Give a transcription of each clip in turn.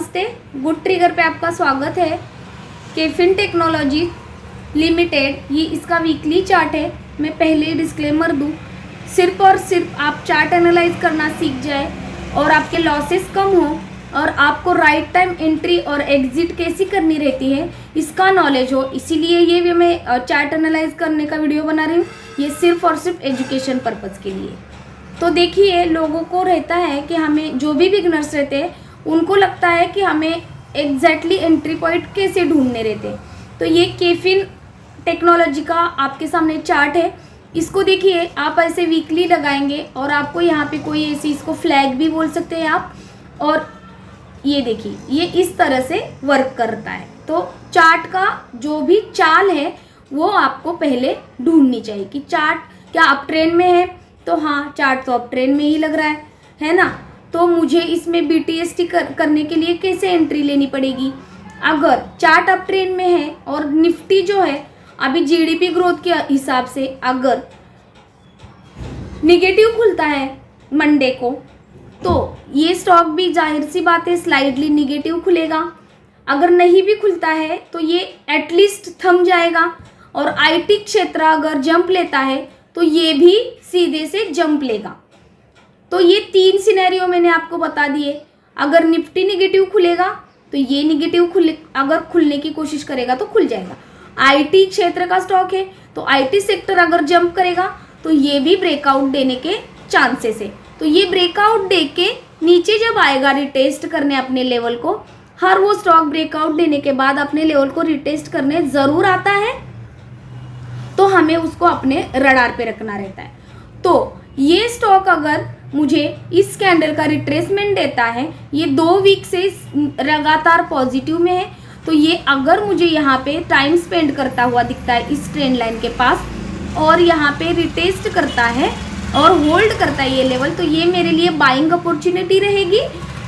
नमस्ते, good trigger पे आपका स्वागत है। केफिन टेक्नोलॉजी लिमिटेड, ये इसका वीकली चार्ट है। मैं पहले ही डिस्क्लेमर दूँ, सिर्फ और सिर्फ आप चार्ट एनालाइज करना सीख जाए और आपके लॉसेस कम हो और आपको राइट टाइम एंट्री और एग्जिट कैसी करनी रहती है इसका नॉलेज हो, इसीलिए ये भी मैं चार्ट एनालाइज करने का वीडियो बना रही हूँ। ये सिर्फ और सिर्फ एजुकेशन पर्पज़ के लिए। तो देखिए, लोगों को रहता है कि हमें, जो भी बिगनर्स रहते हैं उनको लगता है कि हमें एग्जैक्टली एंट्री पॉइंट कैसे ढूंढने रहते हैं। तो ये केफिन टेक्नोलॉजी का आपके सामने चार्ट है। इसको देखिए, आप ऐसे वीकली लगाएंगे और आपको यहाँ पे कोई ऐसी, इसको फ्लैग भी बोल सकते हैं आप। और ये देखिए, ये इस तरह से वर्क करता है। तो चार्ट का जो भी चाल है वो आपको पहले ढूंढनी चाहिए कि चार्ट क्या अप ट्रेंड में है। तो हाँ, चार्ट तो अप ट्रेंड में ही लग रहा है ना। तो मुझे इसमें BTST करने के लिए कैसे एंट्री लेनी पड़ेगी। अगर चार्ट अप ट्रेंड में है और निफ्टी जो है अभी GDP ग्रोथ के हिसाब से अगर निगेटिव खुलता है मंडे को, तो ये स्टॉक भी जाहिर सी बात है स्लाइडली निगेटिव खुलेगा। अगर नहीं भी खुलता है तो ये एटलीस्ट थम जाएगा। और IT क्षेत्र अगर जंप लेता है तो ये भी सीधे से जंप लेगा। तो ये 3 सिनेरियो मैंने आपको बता दिए। अगर निफ्टी निगेटिव खुलेगा तो ये निगेटिव अगर खुलने की कोशिश करेगा तो खुल जाएगा। IT क्षेत्र का स्टॉक है तो IT सेक्टर अगर जंप करेगा तो ये भी ब्रेकआउट देने के चांसेस है। तो ये ब्रेकआउट दे के नीचे जब आएगा रिटेस्ट करने अपने लेवल को, हर वो स्टॉक ब्रेकआउट देने के बाद अपने लेवल को रिटेस्ट करने ज़रूर आता है, तो हमें उसको अपने रडार पे रखना रहता है। तो ये स्टॉक अगर मुझे इस कैंडल का रिट्रेसमेंट देता है, ये 2 वीक से लगातार पॉजिटिव में है, तो ये अगर मुझे यहाँ पे टाइम स्पेंड करता हुआ दिखता है इस ट्रेंड लाइन के पास और यहाँ पे रिटेस्ट करता है और होल्ड करता है ये लेवल, तो ये मेरे लिए बाइंग अपॉर्चुनिटी रहेगी।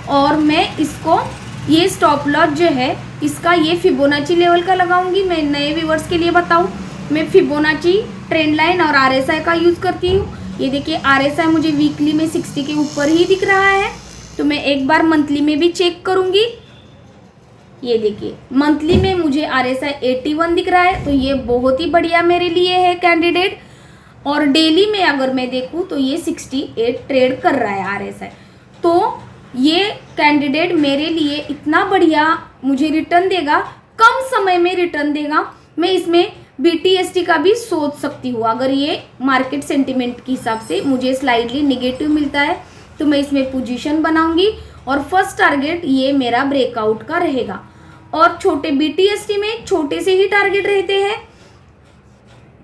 और मैं इसको, ये स्टॉप लॉस जो है इसका, ये फिबोनाची लेवल का लगाऊंगी। मैं नए व्यूवर्स के लिए बताऊं, मैं फिबोनाची ट्रेंड लाइन और RSI का यूज़ करती हूँ। ये देखिए, RSI मुझे वीकली में 60 के ऊपर ही दिख रहा है, तो मैं एक बार मंथली में भी चेक करूँगी। ये देखिए, मंथली में मुझे RSI 81 दिख रहा है, तो ये बहुत ही बढ़िया मेरे लिए है कैंडिडेट। और डेली में अगर मैं देखूँ तो ये 68 ट्रेड कर रहा है RSI। तो ये कैंडिडेट मेरे लिए इतना बढ़िया मुझे रिटर्न देगा, कम समय में रिटर्न देगा। मैं इसमें BTST का भी सोच सकती हूँ। अगर ये मार्केट सेंटिमेंट के हिसाब से मुझे स्लाइडली निगेटिव मिलता है तो मैं इसमें पोजीशन बनाऊंगी और फर्स्ट टारगेट ये मेरा ब्रेकआउट का रहेगा। और छोटे BTST में छोटे से ही टारगेट रहते हैं।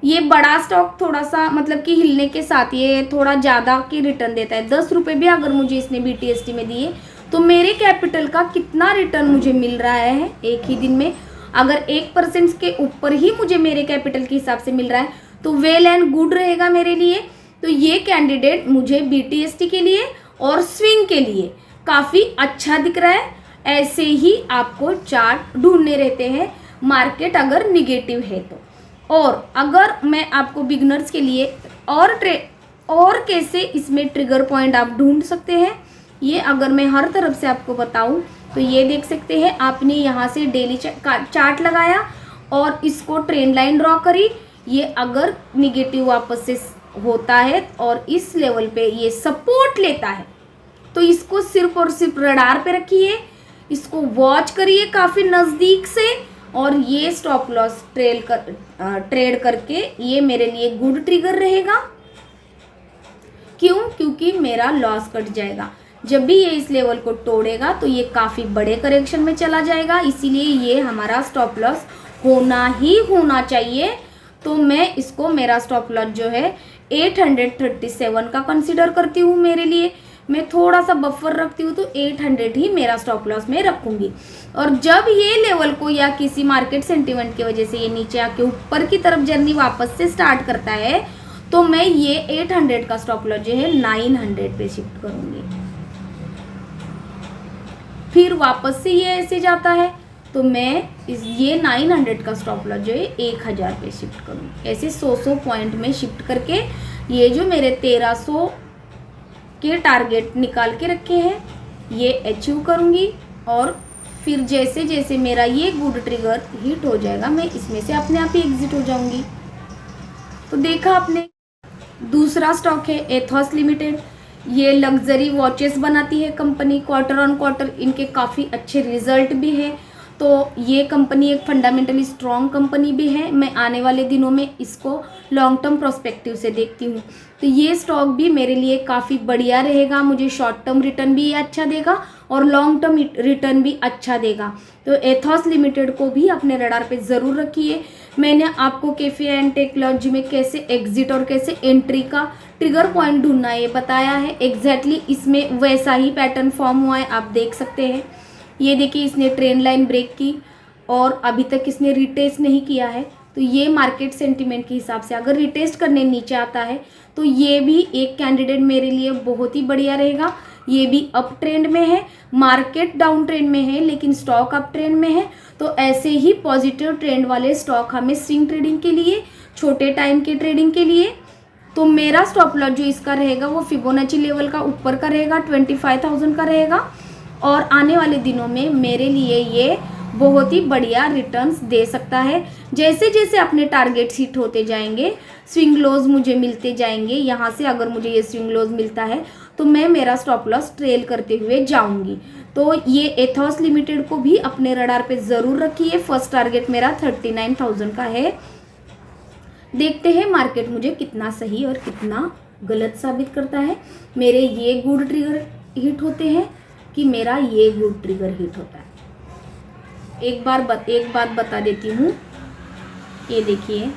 ये बड़ा स्टॉक थोड़ा सा, मतलब कि हिलने के साथ ये थोड़ा ज़्यादा की रिटर्न देता है। 10 रुपये भी अगर मुझे इसने BTST में दिए तो मेरे कैपिटल का कितना रिटर्न मुझे मिल रहा है एक ही दिन में। अगर 1% के ऊपर ही मुझे मेरे कैपिटल के हिसाब से मिल रहा है तो वेल एंड गुड रहेगा मेरे लिए। तो ये कैंडिडेट मुझे BTST के लिए और स्विंग के लिए काफ़ी अच्छा दिख रहा है। ऐसे ही आपको चार्ट ढूंढने रहते हैं मार्केट अगर निगेटिव है तो। और अगर मैं आपको बिगनर्स के लिए और कैसे इसमें ट्रिगर पॉइंट आप ढूंढ सकते हैं, ये अगर मैं हर तरफ से आपको बताऊं तो ये देख सकते हैं, आपने यहाँ से डेली चार्ट लगाया और इसको ट्रेंड लाइन ड्रॉ करी। ये अगर निगेटिव वापस से होता है और इस लेवल पे ये सपोर्ट लेता है तो इसको सिर्फ और सिर्फ रडार पे रखिए, इसको वॉच करिए काफ़ी नज़दीक से। और ये स्टॉप लॉस ट्रेड करके ये मेरे लिए गुड ट्रिगर रहेगा। क्यों? क्योंकि मेरा लॉस कट जाएगा। जब भी ये इस लेवल को तोड़ेगा तो ये काफ़ी बड़े करेक्शन में चला जाएगा, इसीलिए ये हमारा स्टॉप लॉस होना ही होना चाहिए। तो मैं इसको, मेरा स्टॉप लॉस जो है 837 का कंसिडर करती हूँ। मेरे लिए मैं थोड़ा सा बफर रखती हूँ तो 800 ही मेरा स्टॉप लॉस में रखूँगी। और जब ये लेवल को या किसी मार्केट सेंटिमेंट की वजह से ये नीचे आके ऊपर की तरफ जर्नी वापस से स्टार्ट करता है तो मैं ये 800 का स्टॉप लॉस जो है 900 पे शिफ्ट करूँगी। फिर वापस से ये ऐसे जाता है तो मैं ये 900 का स्टॉप लॉस जो है 1000 पे शिफ्ट करूँगी। ऐसे 100 पॉइंट में शिफ्ट करके ये जो मेरे 1300 के टारगेट निकाल के रखे हैं ये अचीव करूँगी और फिर जैसे जैसे मेरा ये गुड ट्रिगर हिट हो जाएगा मैं इसमें से अपने आप ही एग्जिट हो जाऊंगी। तो देखा आपने। दूसरा स्टॉक है एथॉस लिमिटेड। ये लग्जरी वॉचेस बनाती है कंपनी। क्वार्टर ऑन क्वार्टर इनके काफ़ी अच्छे रिजल्ट भी है। तो ये कंपनी एक फंडामेंटली स्ट्रॉन्ग कंपनी भी है। मैं आने वाले दिनों में इसको लॉन्ग टर्म प्रोस्पेक्टिव से देखती हूँ। तो ये स्टॉक भी मेरे लिए काफ़ी बढ़िया रहेगा। मुझे शॉर्ट टर्म रिटर्न भी अच्छा देगा और लॉन्ग टर्म रिटर्न भी अच्छा देगा। तो एथॉस लिमिटेड को भी अपने रडार पे ज़रूर रखिए। मैंने आपको कैफे एंड टेक्नोलॉजी में कैसे एग्जिट और कैसे एंट्री का ट्रिगर पॉइंट ढूंढना ये बताया है। एग्जैक्टली इसमें वैसा ही पैटर्न फॉर्म हुआ है, आप देख सकते हैं। ये देखिए इसने ट्रेंड लाइन ब्रेक की और अभी तक इसने रिटेस्ट नहीं किया है। तो ये मार्केट सेंटीमेंट के हिसाब से अगर रिटेस्ट करने नीचे आता है तो ये भी एक कैंडिडेट मेरे लिए बहुत ही बढ़िया रहेगा। ये भी अप ट्रेंड में है, मार्केट डाउन ट्रेंड में है लेकिन स्टॉक अप ट्रेंड में है। तो ऐसे ही पॉजिटिव ट्रेंड वाले स्टॉक हमें स्विंग ट्रेडिंग के लिए, छोटे टाइम के ट्रेडिंग के लिए, तो मेरा स्टॉप लॉस जो इसका रहेगा वो फिबोनाची लेवल का ऊपर का रहेगा, 25,000 का रहेगा। और आने वाले दिनों में मेरे लिए ये बहुत ही बढ़िया रिटर्न्स दे सकता है। जैसे जैसे अपने टारगेट्स हिट होते जाएंगे, स्विंग लॉस मुझे मिलते जाएंगे। यहाँ से अगर मुझे ये स्विंग लॉस मिलता है तो मैं मेरा स्टॉप लॉस ट्रेल करते हुए जाऊंगी। तो ये एथॉस लिमिटेड को भी अपने रडार पे ज़रूर रखिए। फर्स्ट टारगेट मेरा 39,000 का है। देखते हैं मार्केट मुझे कितना सही और कितना गलत साबित करता है। मेरे ये गुड ट्रिगर हिट होते हैं कि मेरा ये गुड ट्रिगर हिट होता है। एक बात बता देती हूँ। ये देखिए,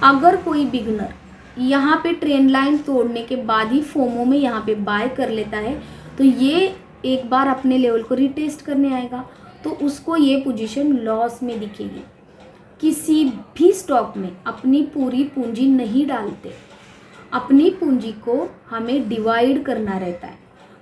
अगर कोई बिगनर यहाँ पे ट्रेंड लाइन तोड़ने के बाद ही फोमो में यहाँ पे बाय कर लेता है तो ये एक बार अपने लेवल को रिटेस्ट करने आएगा तो उसको ये पोजीशन लॉस में दिखेगी। किसी भी स्टॉक में अपनी पूरी पूंजी नहीं डालते, अपनी पूंजी को हमें डिवाइड करना रहता है।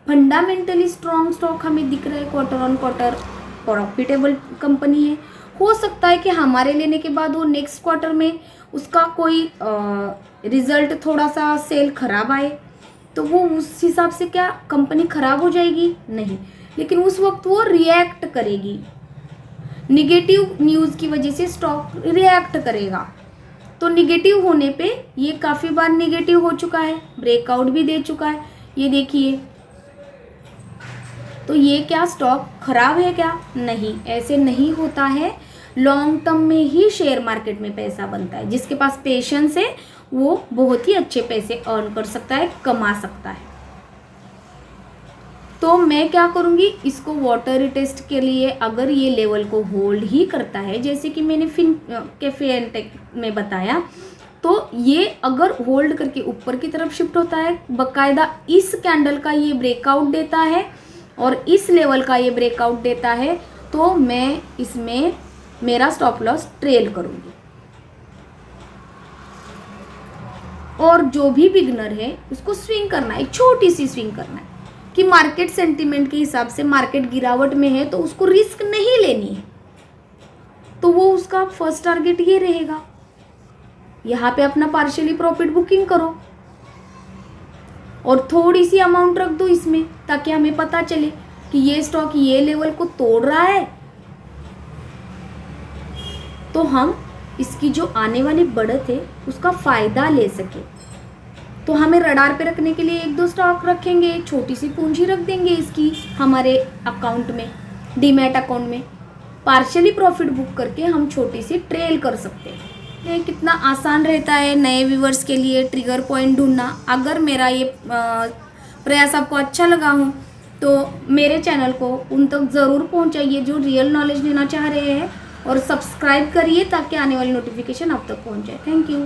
फंडामेंटली स्ट्रॉन्ग स्टॉक हमें दिख रहा है, quarter on quarter profitable company है। हो सकता है कि हमारे लेने के बाद वो नेक्स्ट क्वार्टर में उसका कोई रिजल्ट थोड़ा सा सेल खराब आए तो वो उस हिसाब से क्या कंपनी खराब हो जाएगी? नहीं, लेकिन उस वक्त वो रिएक्ट करेगी। निगेटिव न्यूज़ की वजह से स्टॉक रिएक्ट करेगा। तो निगेटिव होने पे ये काफ़ी बार निगेटिव हो चुका है, ब्रेकआउट भी दे चुका है। ये देखिए, तो ये क्या स्टॉक खराब है क्या? नहीं, ऐसे नहीं होता है। लॉन्ग टर्म में ही शेयर मार्केट में पैसा बनता है। जिसके पास पेशेंस है वो बहुत ही अच्छे पैसे अर्न कर सकता है, कमा सकता है। तो मैं क्या करूँगी, इसको वाटर रिटेस्ट के लिए अगर ये लेवल को होल्ड ही करता है, जैसे कि मैंने कैफे एंड टेक में बताया, तो ये अगर होल्ड करके ऊपर की तरफ शिफ्ट होता है, बकायदा इस कैंडल का ये ब्रेकआउट देता है और इस लेवल का ये ब्रेकआउट देता है, तो मैं इसमें मेरा स्टॉप लॉस ट्रेल करूँगी। और जो भी बिगनर है उसको स्विंग करना है, एक छोटी सी स्विंग करना है कि मार्केट सेंटीमेंट के हिसाब से मार्केट गिरावट में है तो उसको रिस्क नहीं लेनी है। तो वो उसका फर्स्ट टारगेट ये रहेगा। यहाँ पे अपना पार्शियली प्रॉफिट बुकिंग करो और थोड़ी सी अमाउंट रख दो इसमें, ताकि हमें पता चले कि ये स्टॉक ये लेवल को तोड़ रहा है तो हम इसकी जो आने वाली बढ़त है उसका फ़ायदा ले सके। तो हमें रडार पे रखने के लिए 1-2 स्टॉक रखेंगे, छोटी सी पूंजी रख देंगे इसकी हमारे अकाउंट में, डीमैट अकाउंट में। पार्शियली प्रॉफिट बुक करके हम छोटी सी ट्रेल कर सकते हैं। ये कितना आसान रहता है नए व्यूवर्स के लिए ट्रिगर पॉइंट ढूंढना। अगर मेरा ये प्रयास आपको अच्छा लगा हो तो मेरे चैनल को उन तक ज़रूर पहुंचाइए जो रियल नॉलेज लेना चाह रहे हैं, और सब्सक्राइब करिए ताकि आने वाली नोटिफिकेशन आप तक पहुंच जाए। Thank you.